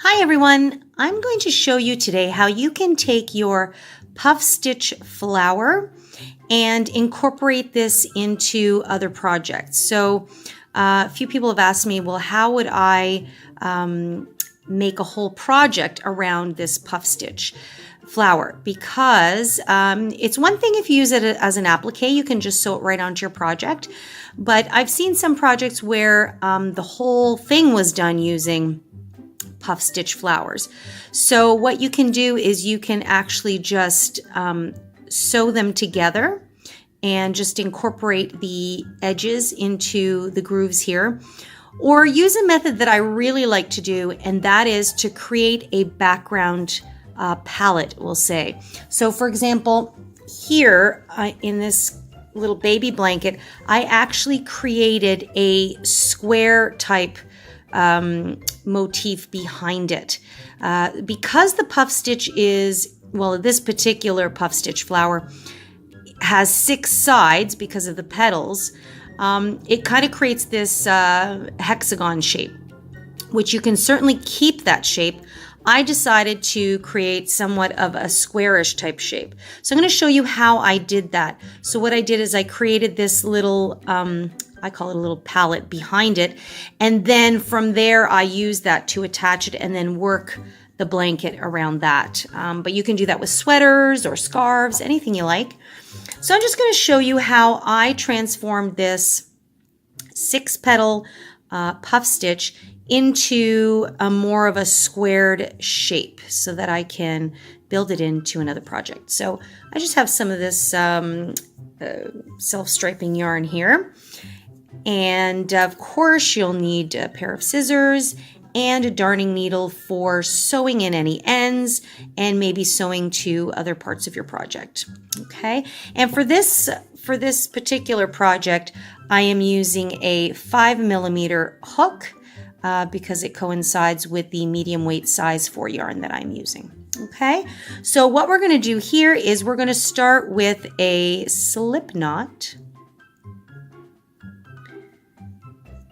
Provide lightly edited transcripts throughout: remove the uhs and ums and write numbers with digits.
Hi everyone, I'm going to show you today how you can take your puff stitch flower and incorporate this into other projects. So a few people have asked me, well, how would I make a whole project around this puff stitch flower? Because it's one thing if you use it as an applique, you can just sew it right onto your project. But I've seen some projects where the whole thing was done using puff stitch flowers. So what you can do is you can actually just sew them together and just incorporate the edges into the grooves here, or use a method that I really like to do, and that is to create a background palette, we'll say. So for example, here in this little baby blanket, I actually created a square type motif behind it. Because the puff stitch is, well, this particular puff stitch flower has 6 sides because of the petals, it kind of creates this hexagon shape, which you can certainly keep that shape. I decided to create somewhat of a squarish type shape. So I'm going to show you how I did that. So what I did is I created this little I call it a little palette behind it. And then from there, I use that to attach it and then work the blanket around that. But you can do that with sweaters or scarves, anything you like. So I'm just going to show you how I transformed this 6-petal puff stitch into a more of a squared shape so that I can build it into another project. So I just have some of this self-striping yarn here. And of course, you'll need a pair of scissors and a darning needle for sewing in any ends and maybe sewing to other parts of your project. Okay, and for this particular project, I am using a 5mm hook because it coincides with the medium weight size 4 yarn that I'm using. Okay, so what we're going to do here is we're going to start with a slip knot.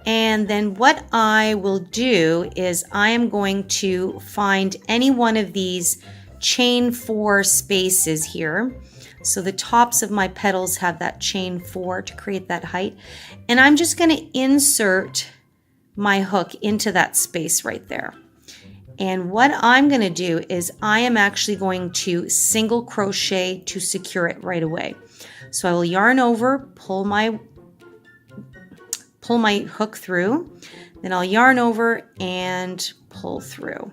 And then what I will do is I am going to find any one of these chain 4 spaces here. So the tops of my petals have that chain 4 to create that height. And I'm just going to insert my hook into that space right there. And what I'm going to do is I am actually going to single crochet to secure it right away. So I will yarn over, pull my hook through, then I'll yarn over and pull through.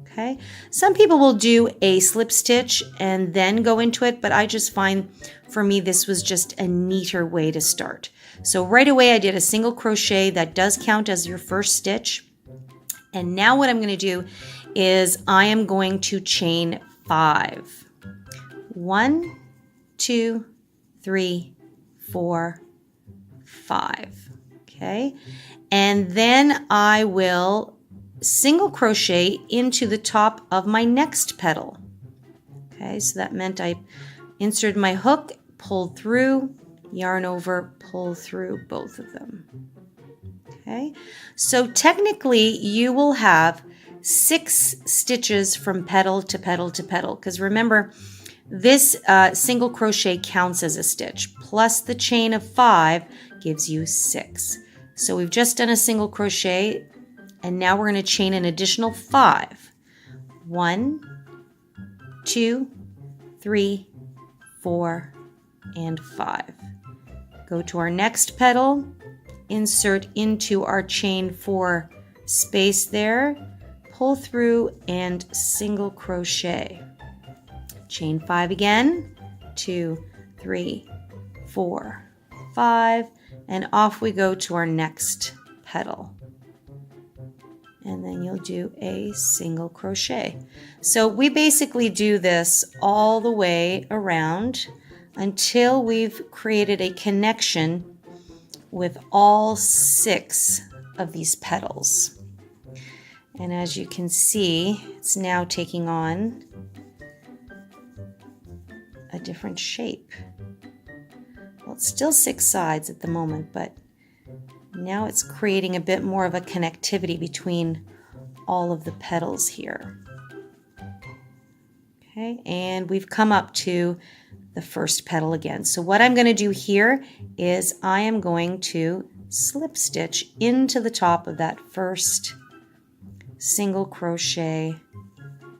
Okay, some people will do a slip stitch and then go into it, but I just find for me this was just a neater way to start. So right away I did a single crochet. That does count as your first stitch. And now what I'm going to do is I am going to chain 5. 1, 2, 3, 4, 5. Okay, and then I will single crochet into the top of my next petal. Okay, so that meant I inserted my hook, pulled through, yarn over, pull through both of them. Okay, so technically you will have 6 stitches from petal to petal to petal, because remember, this single crochet counts as a stitch, plus the chain of 5 gives you 6. So we've just done a single crochet, and now we're going to chain an additional 5. 1, 2, 3, 4, and 5. Go to our next petal, insert into our chain 4 space there, pull through, and single crochet. Chain 5 again, 2, 3, 4, 5, and off we go to our next petal. And then you'll do a single crochet. So we basically do this all the way around until we've created a connection with all 6 of these petals. And as you can see, it's now taking on a different shape. Well, it's still 6 sides at the moment, but now it's creating a bit more of a connectivity between all of the petals here. Okay, and we've come up to the first petal again. So what I'm going to do here is I am going to slip stitch into the top of that first single crochet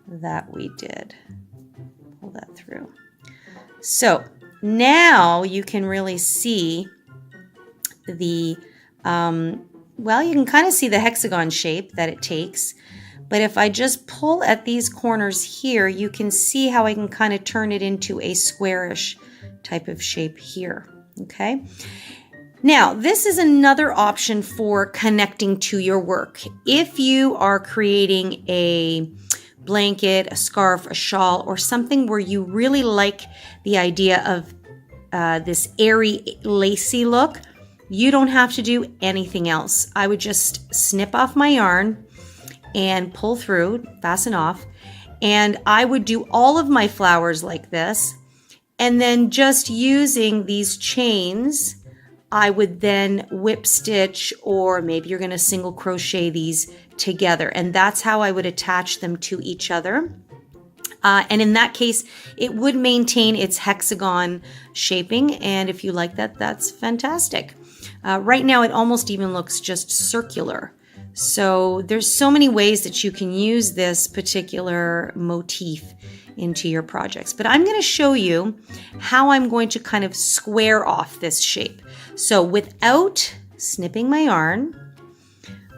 that we did. Pull that through. So now you can really see the, well, you can kind of see the hexagon shape that it takes. But if I just pull at these corners here, you can see how I can kind of turn it into a squarish type of shape here, okay? Now, this is another option for connecting to your work. If you are creating a blanket, a scarf, a shawl, or something where you really like the idea of this airy, lacy look, you don't have to do anything else. I would just snip off my yarn and pull through, fasten off, and I would do all of my flowers like this, and then just using these chains, I would then whip stitch, or maybe you're going to single crochet these together, and that's how I would attach them to each other. And in that case, it would maintain its hexagon shaping, and if you like that, that's fantastic. Right now, it almost even looks just circular. So there's so many ways that you can use this particular motif into your projects. But I'm going to show you how I'm going to kind of square off this shape. So without snipping my yarn,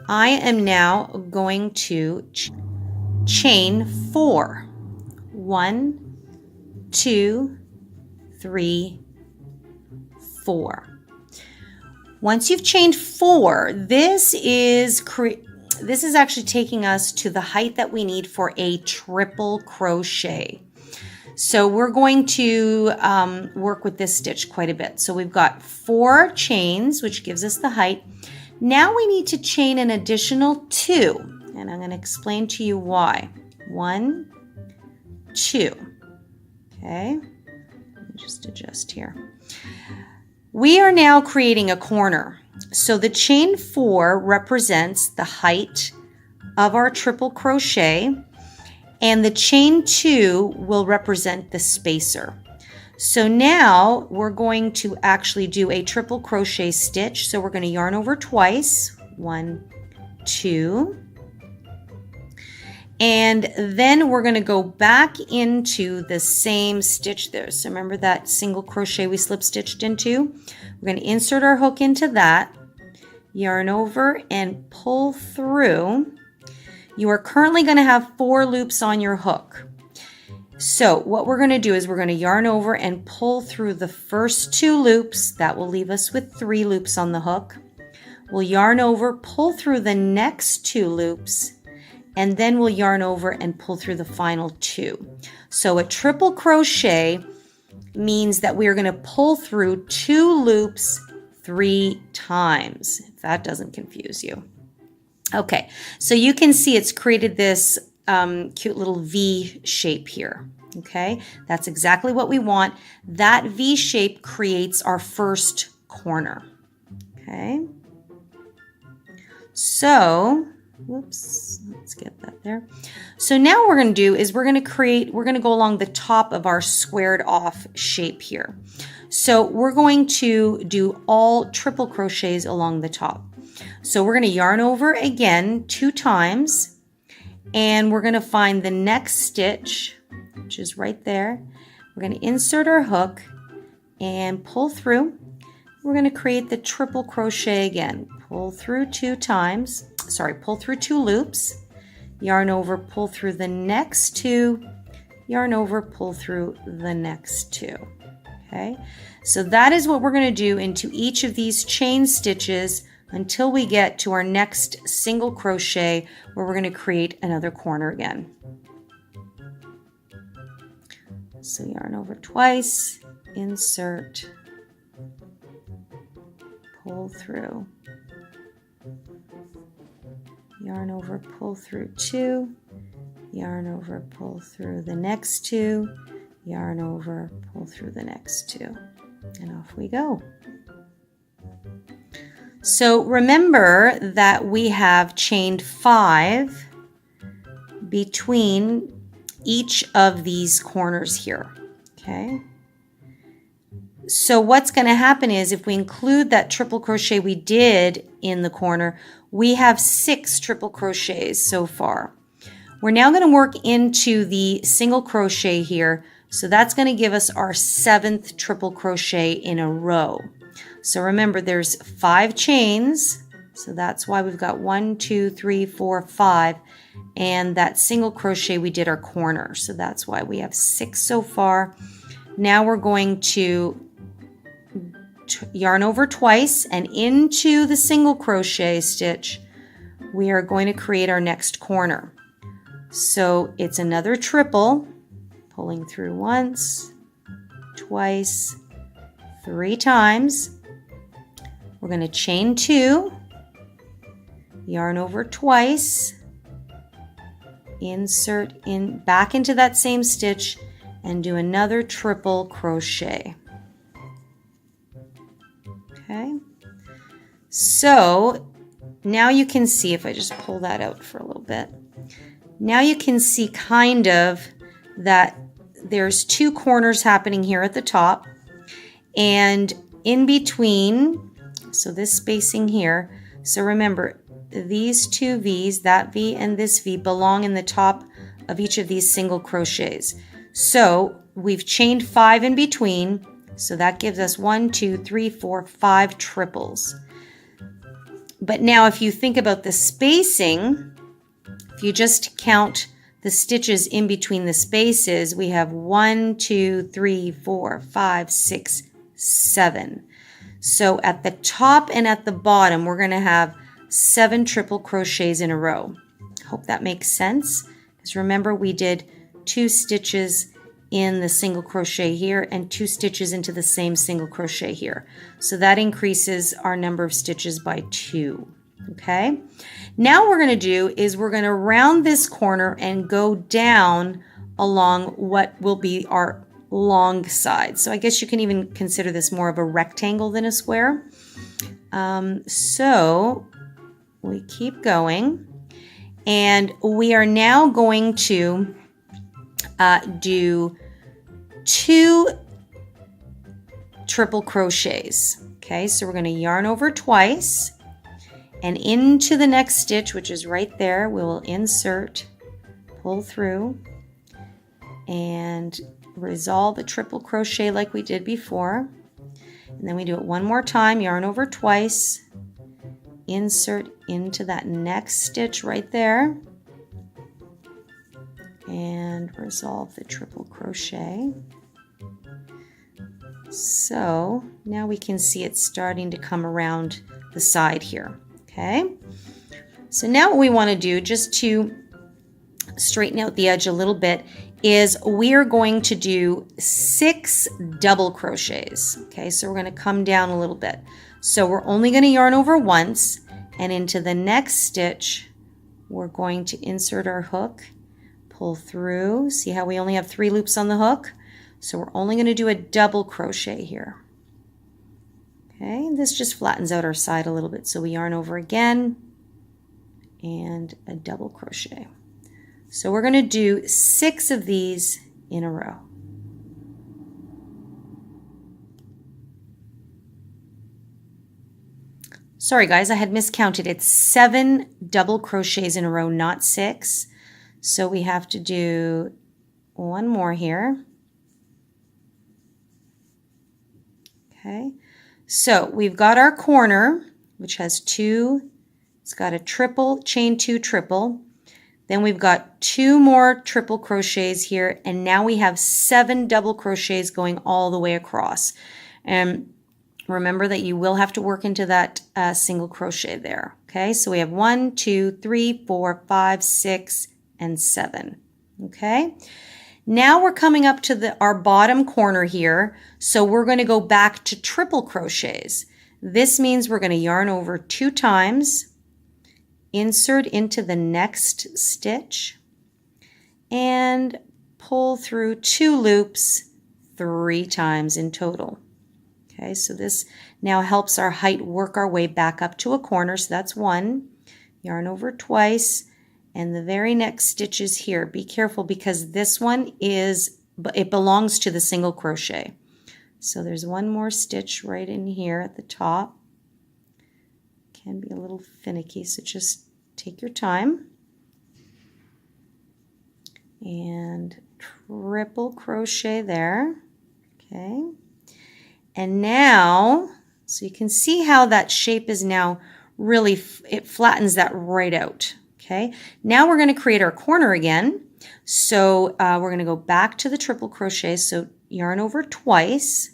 I am now going to chain 4. 1, 2, 3, 4. Once you've chained 4, this is actually taking us to the height that we need for a triple crochet. So we're going to work with this stitch quite a bit. So we've got 4 chains, which gives us the height. Now we need to chain an additional 2, and I'm going to explain to you why. 1, 2. Okay, let me just adjust here. We are now creating a corner. So the chain 4 represents the height of our triple crochet, and the chain 2 will represent the spacer. So now we're going to actually do a triple crochet stitch. So we're going to yarn over twice, 1, 2, and then we're going to go back into the same stitch there. So remember that single crochet we slip stitched into? We're going to insert our hook into that, yarn over and pull through. You are currently going to have 4 loops on your hook. So what we're going to do is we're going to yarn over and pull through the first 2 loops. That will leave us with 3 loops on the hook. We'll yarn over, pull through the next 2 loops, and then we'll yarn over and pull through the final 2. So a triple crochet means that we are going to pull through 2 loops 3 times, if that doesn't confuse you. Okay, so you can see it's created this cute little V shape here. Okay, that's exactly what we want. That V shape creates our first corner. Okay, so whoops, let's get that there. So now what we're going to do is we're going to go along the top of our squared off shape here. So we're going to do all triple crochets along the top. So we're going to yarn over again 2 times, and we're going to find the next stitch, which is right there. We're going to insert our hook and pull through. We're going to create the triple crochet again. Pull through 2 times. Pull through 2 loops, yarn over, pull through the next 2, yarn over, pull through the next 2. Okay, so that is what we're going to do into each of these chain stitches until we get to our next single crochet where we're going to create another corner again. So yarn over twice, insert, pull through. Yarn over, pull through 2, yarn over, pull through the next 2, yarn over, pull through the next 2, and off we go. So remember that we have chained 5 between each of these corners here. Okay. So what's going to happen is if we include that triple crochet we did in the corner, we have 6 triple crochets so far. We're now going to work into the single crochet here. So that's going to give us our 7th triple crochet in a row. So remember, there's 5 chains. So that's why we've got 1, 2, 3, 4, 5. And that single crochet we did our corner. So that's why we have 6 so far. Now we're going to yarn over twice, and into the single crochet stitch we are going to create our next corner. So it's another triple, pulling through once, twice, 3 times. We're going to chain 2, yarn over twice, insert in back into that same stitch, and do another triple crochet. Okay, so now you can see, if I just pull that out for a little bit, now you can see kind of that there's 2 corners happening here at the top, and in between, so this spacing here, so remember these 2 V's, that V and this V, belong in the top of each of these single crochets. So we've chained 5 in between. So that gives us 1, 2, 3, 4, 5 triples. But now if you think about the spacing, if you just count the stitches in between the spaces, we have 1, 2, 3, 4, 5, 6, 7. So at the top and at the bottom, we're going to have 7 triple crochets in a row. Hope that makes sense. Because remember, we did 2 stitches in the single crochet here and 2 stitches into the same single crochet here. So that increases our number of stitches by 2. Okay. Now what we're going to do is we're going to round this corner and go down along what will be our long side. So I guess you can even consider this more of a rectangle than a square. So we keep going, and we are now going to do 2 triple crochets. Okay, so we're going to yarn over twice, and into the next stitch, which is right there, we will insert, pull through, and resolve a triple crochet like we did before. And then we do it one more time, yarn over twice, insert into that next stitch right there, and resolve the triple crochet. So now we can see it's starting to come around the side here. Okay, so now what we want to do, just to straighten out the edge a little bit, is we are going to do 6 double crochets. Okay, so we're going to come down a little bit. So we're only going to yarn over once, and into the next stitch we're going to insert our hook, pull through. See how we only have 3 loops on the hook? So we're only going to do a double crochet here. Okay, and this just flattens out our side a little bit. So we yarn over again and a double crochet. So we're going to do 6 of these in a row. Sorry guys, I had miscounted. It's 7 double crochets in a row, not 6. So we have to do one more here. Okay, so we've got our corner, which has 2, it's got a triple, chain 2 triple. Then we've got 2 more triple crochets here, and now we have 7 double crochets going all the way across. And remember that you will have to work into that single crochet there. Okay, so we have 1, 2, 3, 4, 5, 6, and 7. Okay, now we're coming up to our bottom corner here, so we're going to go back to triple crochets. This means we're going to yarn over 2 times, insert into the next stitch, and pull through 2 loops 3 times in total. Okay, so this now helps our height work our way back up to a corner. So that's 1, yarn over twice, And the very next stitch is here. Be careful because this one it belongs to the single crochet. So there's one more stitch right in here at the top. Can be a little finicky, so just take your time. And triple crochet there. Okay. And now, so you can see how that shape is now really, it flattens that right out. Okay. Now we're going to create our corner again. So we're going to go back to the triple crochet. So yarn over twice.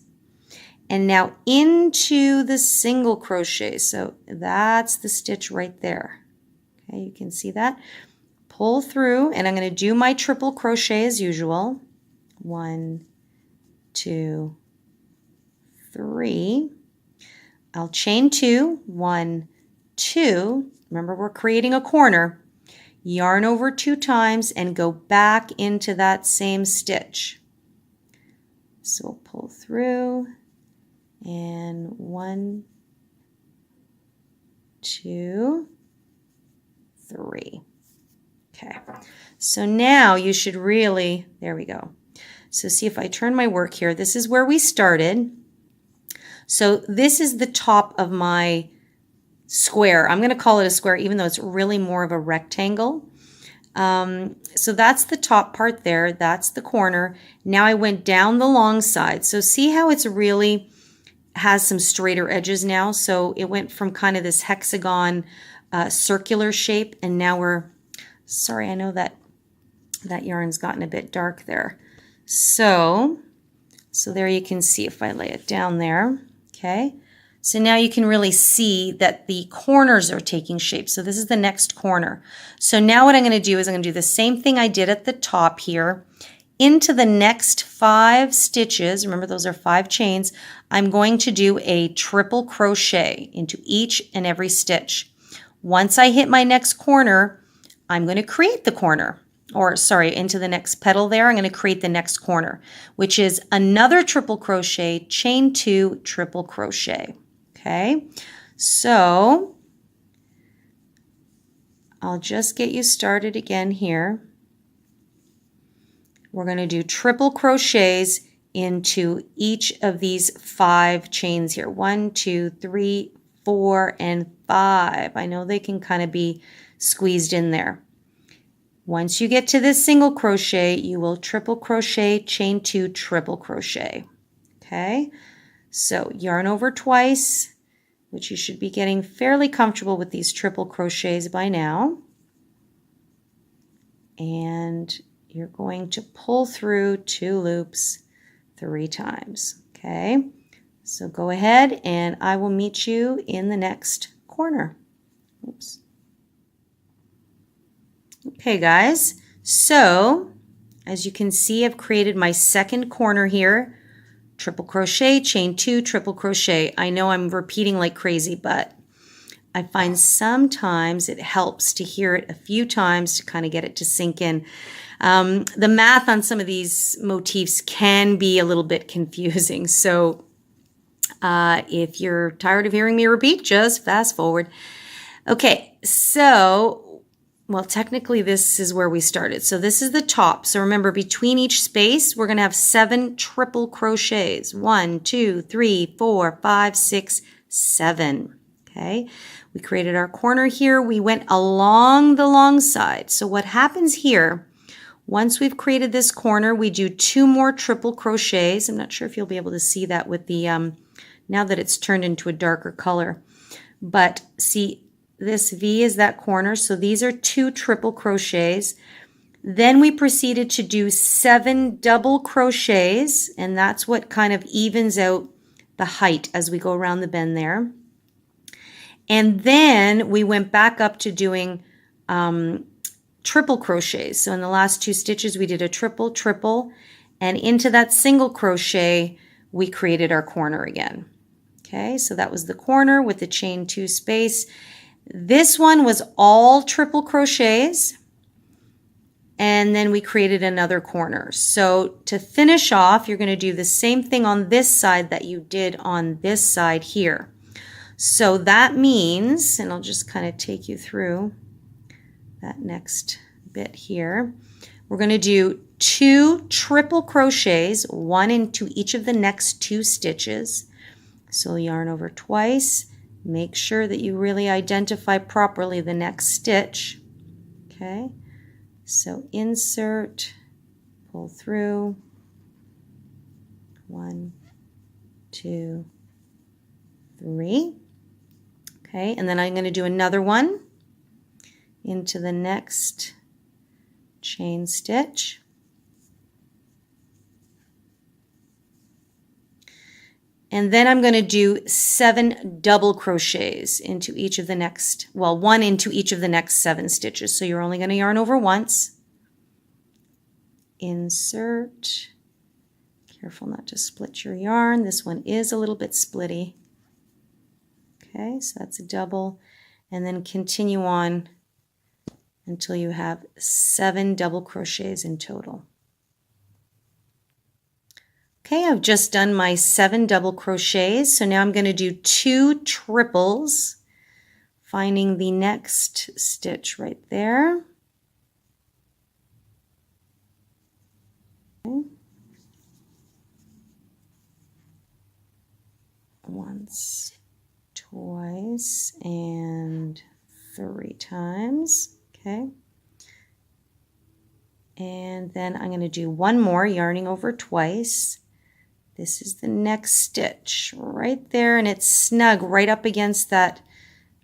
And now into the single crochet. So that's the stitch right there. Okay, you can see that. Pull through, and I'm going to do my triple crochet as usual. 1, 2, 3. I'll chain 2. 1, 2. Remember, we're creating a corner. Yarn over 2 times and go back into that same stitch. So we'll pull through. And 1, 2, 3. Okay, so now you should really, there we go. So see if I turn my work here, this is where we started. So this is the top of my square. I'm going to call it a square even though it's really more of a rectangle. So that's the top part there, that's the corner. Now I went down the long side. So see how it's really has some straighter edges now. So it went from kind of this hexagon circular shape, and now we're, sorry, I know that yarn's gotten a bit dark there. So there you can see if I lay it down there. Okay. So now you can really see that the corners are taking shape. So this is the next corner. So now what I'm going to do is I'm going to do the same thing I did at the top here. Into the next 5 stitches, remember those are 5 chains, I'm going to do a triple crochet into each and every stitch. Once I hit my next corner, I'm going to create the corner. Or sorry, into the next petal there, I'm going to create the next corner, which is another triple crochet, chain 2, triple crochet. Okay, so I'll just get you started again here. We're going to do triple crochets into each of these 5 chains here. 1, 2, 3, 4, and 5. I know they can kind of be squeezed in there. Once you get to this single crochet, you will triple crochet, chain 2, triple crochet. Okay, so yarn over twice, which you should be getting fairly comfortable with these triple crochets by now. And you're going to pull through 2 loops 3 times. Okay, so go ahead and I will meet you in the next corner. Oops. Okay guys, so as you can see, I've created my second corner here. Triple crochet, chain 2, triple crochet. I know I'm repeating like crazy, but I find sometimes it helps to hear it a few times to kind of get it to sink in. The math on some of these motifs can be a little bit confusing. So if you're tired of hearing me repeat, just fast forward. Okay, so, well, technically this is where we started. So this is the top. So remember, between each space, we're going to have 7 triple crochets. 1, 2, 3, 4, 5, 6, 7. Okay, we created our corner here. We went along the long side. So what happens here, once we've created this corner, we do 2 more triple crochets. I'm not sure if you'll be able to see that with the, now that it's turned into a darker color. But see, this V is that corner. So these are 2 triple crochets. Then we proceeded to do 7 double crochets, and that's what kind of evens out the height as we go around the bend there. And then we went back up to doing triple crochets. So in the last 2 stitches, we did a triple, triple, and into that single crochet, we created our corner again. Okay, so that was the corner with the chain 2 space. This one was all triple crochets, and then we created another corner. So to finish off, you're going to do the same thing on this side that you did on this side here. So that means, and I'll just kind of take you through, that next bit here. We're going to do 2 triple crochets, 1 into each of the next 2 stitches. So yarn over twice. Make sure that you really identify properly the next stitch. Okay, so insert, pull through, 1, 2, 3. Okay, and then I'm going to do another one into the next chain stitch. And then I'm going to do 7 double crochets into each of the next, well, 1 into each of the next 7 stitches. So you're only going to yarn over once. Insert. Careful not to split your yarn. This one is a little bit splitty. Okay, so that's a double. And then continue on until you have 7 double crochets in total. Okay, I've just done my 7 double crochets, so now I'm going to do 2 triples, finding the next stitch right there. Okay. Once, twice, and 3 times. Okay. And then I'm going to do one more, yarning over twice. This is the next stitch right there, and it's snug right up against that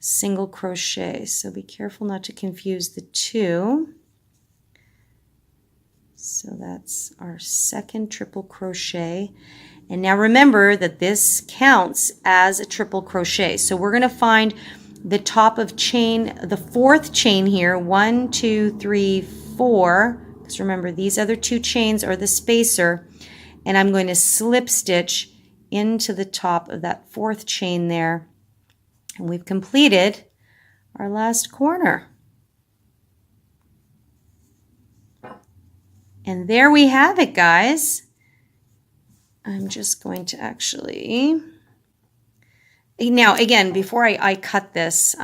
single crochet. So be careful not to confuse the two. So that's our second triple crochet. And now remember that this counts as a triple crochet. So we're going to find the top of chain, the 4th chain here, 1, 2, 3, 4. Because remember, these other 2 chains are the spacer. And I'm going to slip stitch into the top of that 4th chain there. And we've completed our last corner. And there we have it, guys. I'm just going to actually... Now, again, before I cut this,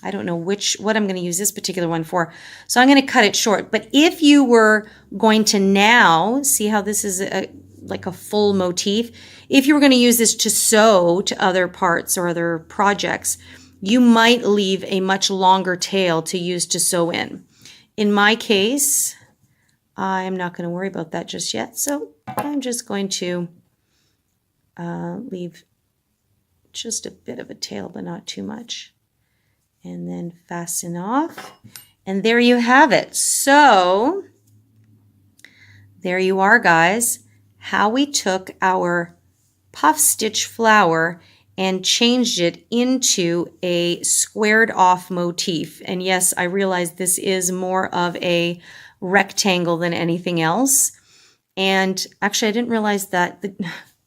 I don't know what I'm going to use this particular one for. So I'm going to cut it short. But if you were going to now, see how this is like a full motif? If you were going to use this to sew to other parts or other projects, you might leave a much longer tail to use to sew in. In my case, I'm not going to worry about that just yet. So I'm just going to leave just a bit of a tail, but not too much. And then fasten off. And there you have it. So there you are, guys, how we took our puff stitch flower and changed it into a squared off motif. And yes, I realize this is more of a rectangle than anything else. And actually, I didn't realize that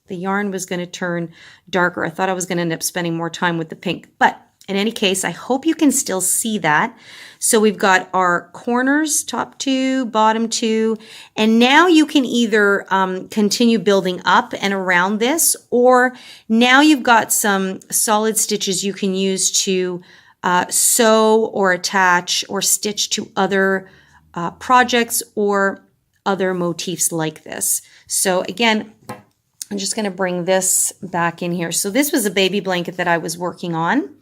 the yarn was going to turn darker. I thought I was going to end up spending more time with the pink. But in any case, I hope you can still see that. So we've got our corners, top 2, bottom 2, and now you can either continue building up and around this, or now you've got some solid stitches you can use to sew or attach or stitch to other projects or other motifs like this. So again, I'm just going to bring this back in here. So this was a baby blanket that I was working on.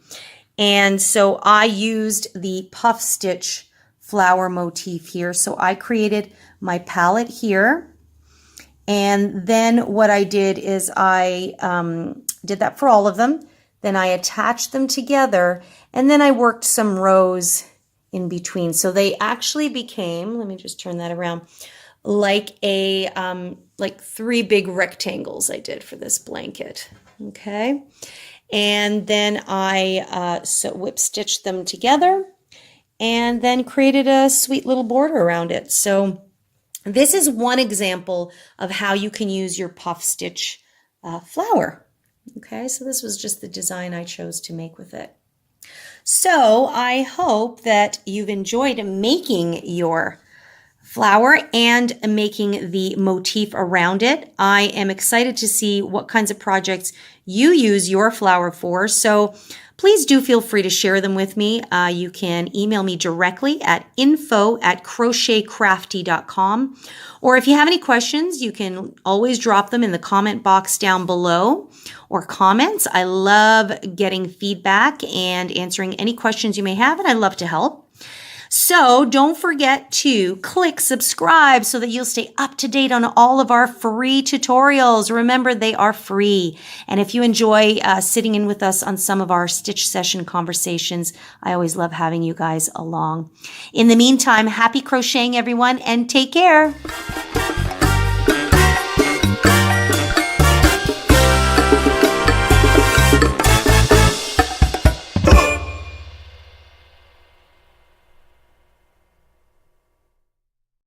And so I used the puff stitch flower motif here. So I created my palette here. And then what I did is I did that for all of them. Then I attached them together. And then I worked some rows in between. So they actually became, let me just turn that around, like a like 3 big rectangles I did for this blanket. Okay. And then I whip stitched them together and then created a sweet little border around it. So this is one example of how you can use your puff stitch flower. Okay, so this was just the design I chose to make with it. So I hope that you've enjoyed making your flower and making the motif around it. I am excited to see what kinds of projects you use your flower for. So please do feel free to share them with me. You can email me directly at info@crochetcrafty.com. Or if you have any questions, you can always drop them in the comment box down below or comments. I love getting feedback and answering any questions you may have, and I love to help. So don't forget to click subscribe so that you'll stay up to date on all of our free tutorials. Remember, they are free. And if you enjoy sitting in with us on some of our stitch session conversations, I always love having you guys along. In the meantime, happy crocheting, everyone, and take care.